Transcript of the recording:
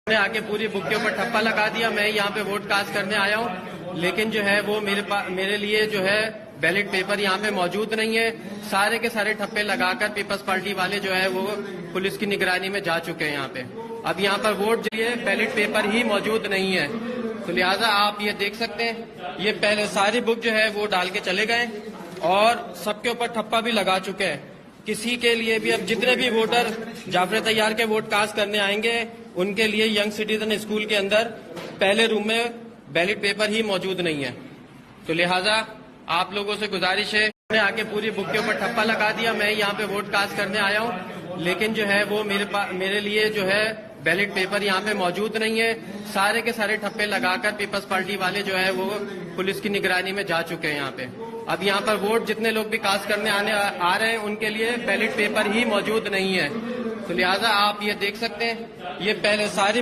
نے آ کے پوری بک کے اوپر ٹھپا لگا دیا. میں یہاں پہ ووٹ کاسٹ کرنے آیا ہوں, لیکن جو ہے وہ میرے لیے جو ہے بیلٹ پیپر یہاں پہ موجود نہیں ہے. سارے کے سارے ٹھپے لگا کر پیپلز پارٹی والے جو ہے وہ پولیس کی نگرانی میں جا چکے ہیں. یہاں پہ اب یہاں پر ووٹ جو ہے بیلٹ پیپر ہی موجود نہیں ہے, تو لہٰذا آپ یہ دیکھ سکتے ہیں یہ پہلے ساری بک جو ہے وہ ڈال کے چلے گئے اور سب کے اوپر ٹھپا بھی لگا چکے ہیں. کسی کے لیے بھی اب جتنے بھی ووٹر جعفر طیار کے ووٹ کاسٹ کرنے آئیں گے ان کے لیے ینگ سٹیزن اسکول کے اندر پہلے روم میں بیلٹ پیپر ہی موجود نہیں ہے. تو لہٰذا آپ لوگوں سے گزارش ہے, نے آ کے پوری بک کے اوپر ٹھپا لگا دیا. میں یہاں پہ ووٹ کاسٹ کرنے آیا ہوں, لیکن جو ہے وہ میرے لیے جو ہے بیلٹ پیپر یہاں پہ موجود نہیں ہے. سارے کے سارے ٹھپے لگا کر پیپلز پارٹی والے جو ہے وہ پولیس کی نگرانی میں جا چکے ہیں. یہاں پہ اب یہاں پر ووٹ جتنے لوگ بھی کاسٹ کرنے آ رہے ہیں ان کے لیے بیلٹ پیپر ہی موجود نہیں ہے. تو لہٰذا آپ یہ دیکھ سکتے ہیں یہ پہلے ساری